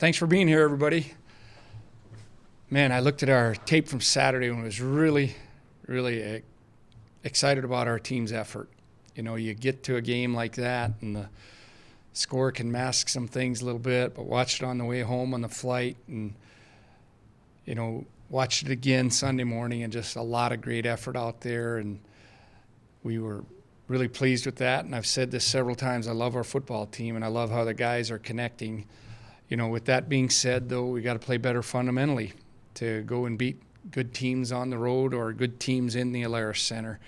Thanks for being here, everybody. Man, I looked at our tape from Saturday and was really excited about our team's effort. You know, you get to a game like that and the score can mask some things a little bit, but watched it on the way home on the flight and, you know, watched it again Sunday morning, and just a lot of great effort out there, and we were really pleased with that. And I've said this several times, I love our football team and I love how the guys are connecting. You know, with that being said, though, we got to play better fundamentally to go and beat good teams on the road or good teams in the Alaris Center.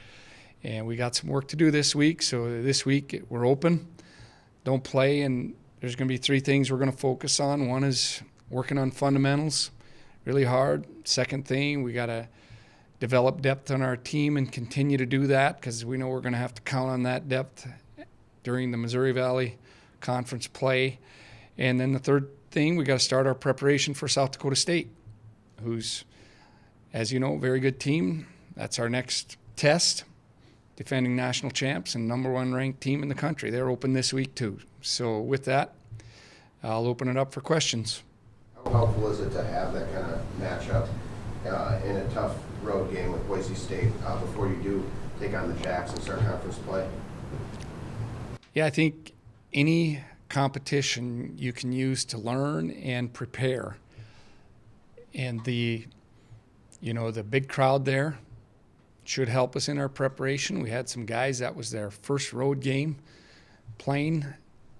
And we got some work to do this week. So this week we're open, don't play, and there's going to be three things we're going to focus on. One is working on fundamentals really hard. Second thing, we got to develop depth on our team and continue to do that, because we know we're going to have to count on that depth during the Missouri Valley Conference play. And then the third thing, we got to start our preparation for South Dakota State, who's, as you know, a very good team. That's our next test, defending national champs and number one ranked team in the country. They're open this week too. So with that, I'll open it up for questions. How helpful is it to have that kind of matchup in a tough road game with Boise State before you do take on the Jacks and start conference play? Yeah, I think any competition you can use to learn and prepare. And the big crowd there should help us in our preparation. We had some guys, that was their first road game playing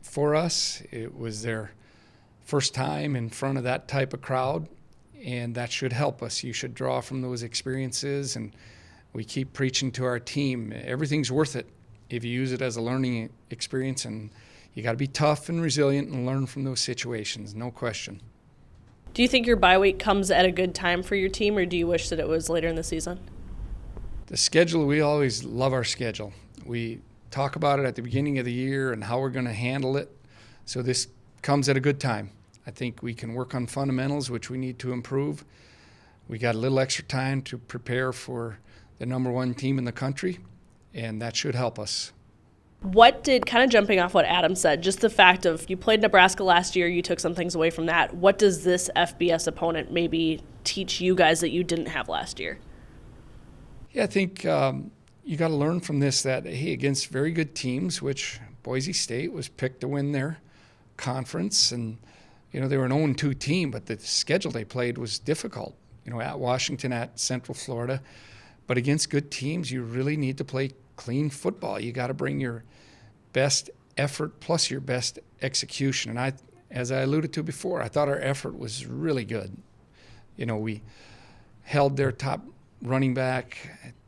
for us. It was their first time in front of that type of crowd, and that should help us. You should draw from those experiences, and we keep preaching to our team, everything's worth it if you use it as a learning experience, and you got to be tough and resilient and learn from those situations, no question. Do you think your bye week comes at a good time for your team, or do you wish that it was later in the season? The schedule, we always love our schedule. We talk about it at the beginning of the year and how we're going to handle it. So this comes at a good time. I think we can work on fundamentals, which we need to improve. We got a little extra time to prepare for the number one team in the country, and that should help us. What did, kind of jumping off what Adam said, just the fact of you played Nebraska last year, you took some things away from that. What does this FBS opponent maybe teach you guys that you didn't have last year? Yeah, I think you got to learn from this that, hey, against very good teams, which Boise State was picked to win their conference, and you know, they were an 0-2 team, but the schedule they played was difficult, you know, at Washington, at Central Florida. But against good teams, you really need to play clean football. You got to bring your best effort plus your best execution. And as I alluded to before, I thought our effort was really good. You know, we held their top running back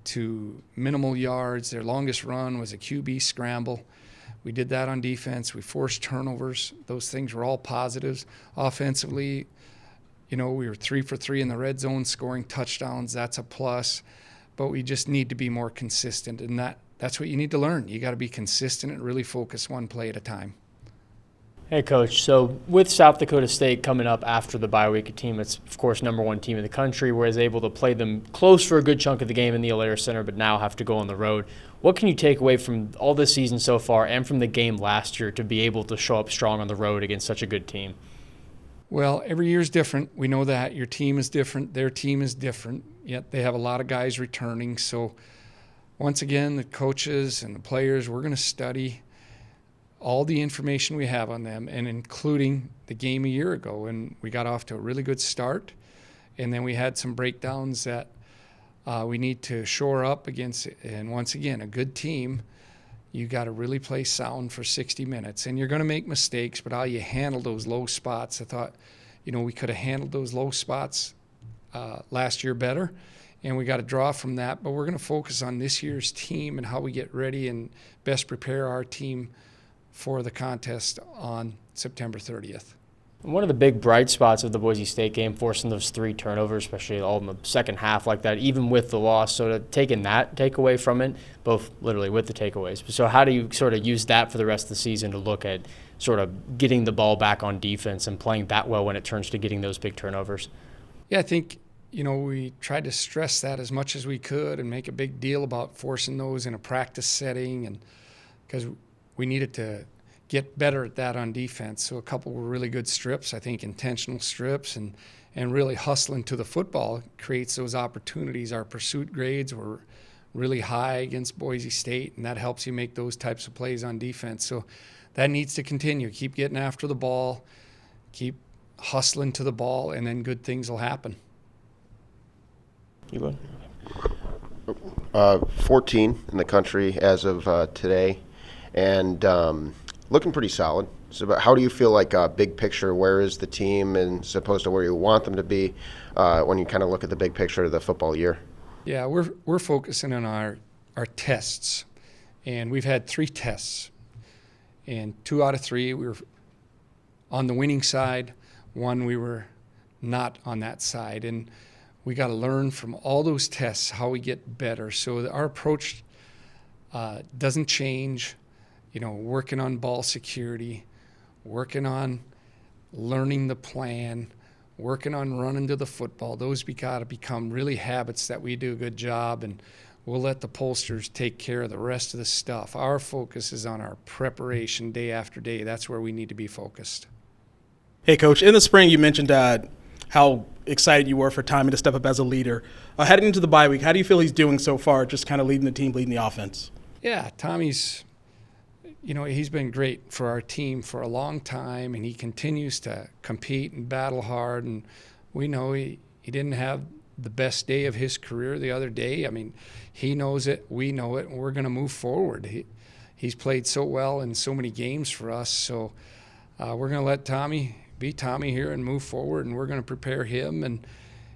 to minimal yards. Their longest run was a QB scramble. We did that on defense. We forced turnovers. Those things were all positives. Offensively, you know, we were 3 for 3 in the red zone, scoring touchdowns. That's a plus. But we just need to be more consistent, and that's what you need to learn. You got to be consistent and really focus one play at a time. Hey, Coach. So with South Dakota State coming up after the bye week, a team that's, of course, number one team in the country, was able to play them close for a good chunk of the game in the Alaris Center, but now have to go on the road. What can you take away from all this season so far and from the game last year to be able to show up strong on the road against such a good team? Well, every year is different. We know that. Your team is different. Their team is different. Yet they have a lot of guys returning. So once again, the coaches and the players, we're going to study all the information we have on them, and including the game a year ago. And we got off to a really good start. And then we had some breakdowns that we need to shore up against. And once again, a good team, you got to really play sound for 60 minutes. And you're going to make mistakes, but how you handle those low spots, I thought, you know, we could have handled those low spots last year better, and we got to draw from that. But we're going to focus on this year's team and how we get ready and best prepare our team for the contest on September 30th. One of the big bright spots of the Boise State game, forcing those 3 turnovers, especially all in the second half like that, even with the loss. So taking that takeaway from it, both literally with the takeaways. So how do you sort of use that for the rest of the season to look at sort of getting the ball back on defense and playing that well when it turns to getting those big turnovers? Yeah, I think, you know, we tried to stress that as much as we could and make a big deal about forcing those in a practice setting, and because we needed to get better at that on defense. So a couple were really good strips, I think intentional strips, and really hustling to the football creates those opportunities. Our pursuit grades were really high against Boise State, and that helps you make those types of plays on defense. So that needs to continue. Keep getting after the ball, keep hustling to the ball, and then good things will happen. You go. 14 in the country as of today, and looking pretty solid. So how do you feel like big picture, where is the team and supposed to where you want them to be when you kind of look at the big picture of the football year? Yeah, we're focusing on our tests, and we've had 3 tests, and 2 out of 3 we were on the winning side, 1 we were not on that side, and we got to learn from all those tests how we get better. So our approach doesn't change. Working on ball security, working on learning the plan, working on running to the football. Those got to become really habits that we do a good job, and we'll let the pollsters take care of the rest of the stuff. Our focus is on our preparation day after day. That's where we need to be focused. Hey, Coach, in the spring you mentioned how excited you were for Tommy to step up as a leader. Heading into the bye week, how do you feel he's doing so far, just kind of leading the team, leading the offense? Yeah, Tommy's he's been great for our team for a long time, and he continues to compete and battle hard. And we know he didn't have the best day of his career the other day. I mean, he knows it, we know it, and we're going to move forward. He's played so well in so many games for us, so we're going to let Tommy be Tommy here and move forward, and we're going to prepare him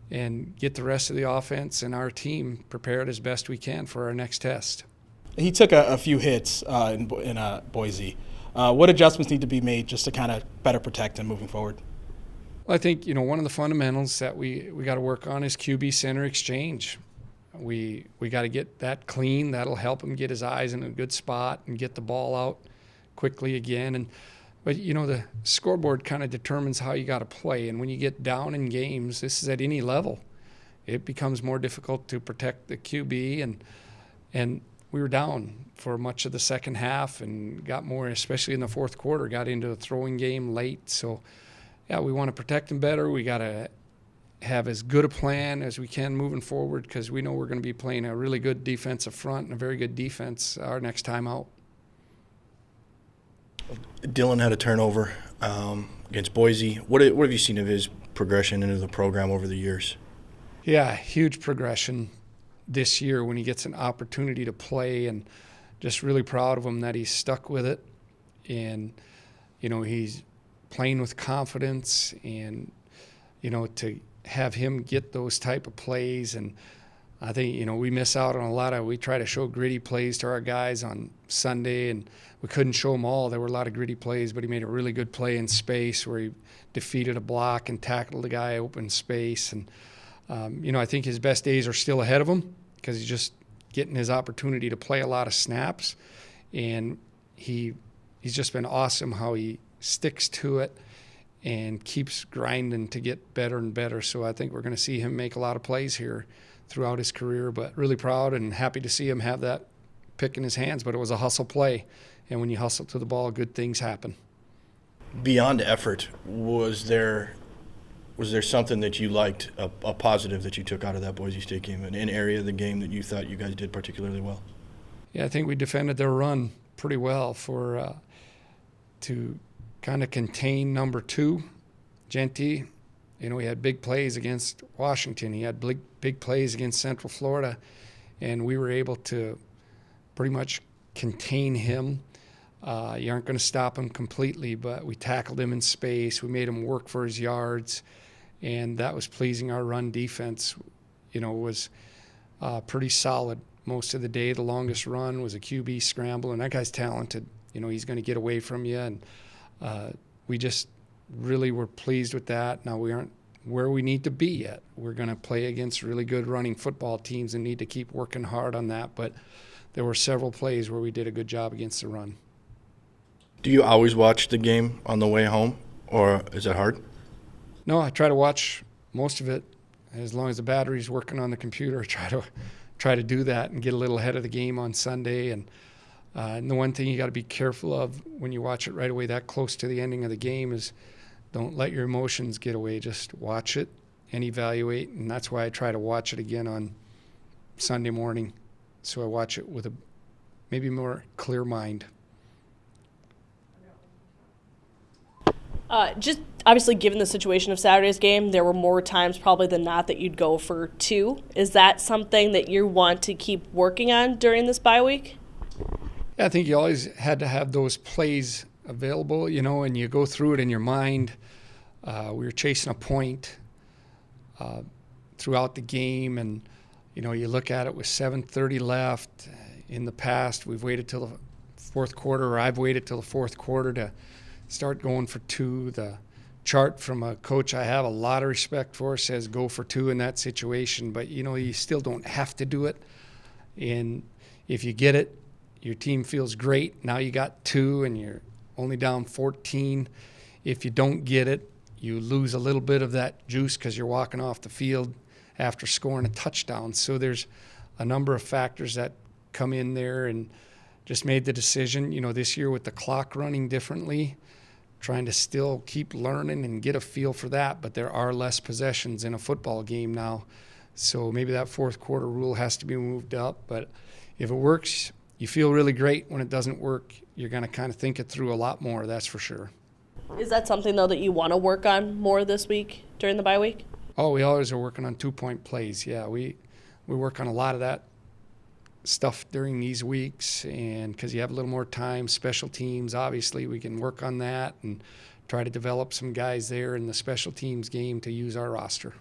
and get the rest of the offense and our team prepared as best we can for our next test. He took a few hits in Boise. What adjustments need to be made just to kind of better protect him moving forward? Well, I think, one of the fundamentals that we got to work on is QB center exchange. We got to get that clean. That'll help him get his eyes in a good spot and get the ball out quickly again. But the scoreboard kind of determines how you got to play. And when you get down in games, this is at any level, it becomes more difficult to protect the QB. And we were down for much of the second half and got more, especially in the fourth quarter, got into a throwing game late. So, yeah, we want to protect him better. We got to have as good a plan as we can moving forward, because we know we're going to be playing a really good defensive front and a very good defense our next time out. Dylan had a turnover against Boise. What have you seen of his progression into the program over the years? Yeah, huge progression this year when he gets an opportunity to play, and just really proud of him that he's stuck with it. And, he's playing with confidence, and, to have him get those type of plays. And I think, we miss out on we try to show gritty plays to our guys on Sunday, and we couldn't show them all. There were a lot of gritty plays, but he made a really good play in space where he defeated a block and tackled the guy open space. And, I think his best days are still ahead of him, because he's just getting his opportunity to play a lot of snaps. And he's just been awesome how he sticks to it and keeps grinding to get better and better. So I think we're going to see him make a lot of plays here throughout his career, but really proud and happy to see him have that pick in his hands. But it was a hustle play, and when you hustle to the ball, good things happen. Beyond effort, was there something that you liked, a positive that you took out of that Boise State game, an area of the game that you thought you guys did particularly well? Yeah, I think we defended their run pretty well to kind of contain number 2, Genty. He had big plays against Washington. He had big plays against Central Florida, and we were able to pretty much contain him. You aren't going to stop him completely, but we tackled him in space. We made him work for his yards, and that was pleasing. Our run defense, was pretty solid most of the day. The longest run was a QB scramble, and that guy's talented. He's going to get away from you, and we just really were pleased with that. Now, we aren't where we need to be yet. We're going to play against really good running football teams and need to keep working hard on that, but there were several plays where we did a good job against the run. Do you always watch the game on the way home, or is it hard? No, I try to watch most of it. As long as the battery's working on the computer, I try to do that and get a little ahead of the game on Sunday. And And the one thing you got to be careful of when you watch it right away that close to the ending of the game is don't let your emotions get away. Just watch it and evaluate. And that's why I try to watch it again on Sunday morning. So I watch it with a maybe more clear mind. Just obviously, given the situation of Saturday's game, there were more times probably than not that you'd go for 2. Is that something that you want to keep working on during this bye week? Yeah, I think you always had to have those plays available, and you go through it in your mind. We were chasing a point throughout the game, and, you look at it with 7:30 left. In the past, we've waited till the fourth quarter, or I've waited till the fourth quarter to start going for 2. The chart from a coach I have a lot of respect for says go for 2 in that situation, but you still don't have to do it. And if you get it, your team feels great. Now you got 2 and you're only down 14. If you don't get it, you lose a little bit of that juice because you're walking off the field after scoring a touchdown. So there's a number of factors that come in there, and just made the decision, this year with the clock running differently, trying to still keep learning and get a feel for that. But there are less possessions in a football game now. So maybe that fourth quarter rule has to be moved up. But if it works, you feel really great. When it doesn't work, you're going to kind of think it through a lot more, that's for sure. Is that something, though, that you want to work on more this week during the bye week? Oh, we always are working on 2-point plays. Yeah, we work on a lot of that stuff during these weeks, and because you have a little more time, special teams, obviously we can work on that and try to develop some guys there in the special teams game to use our roster.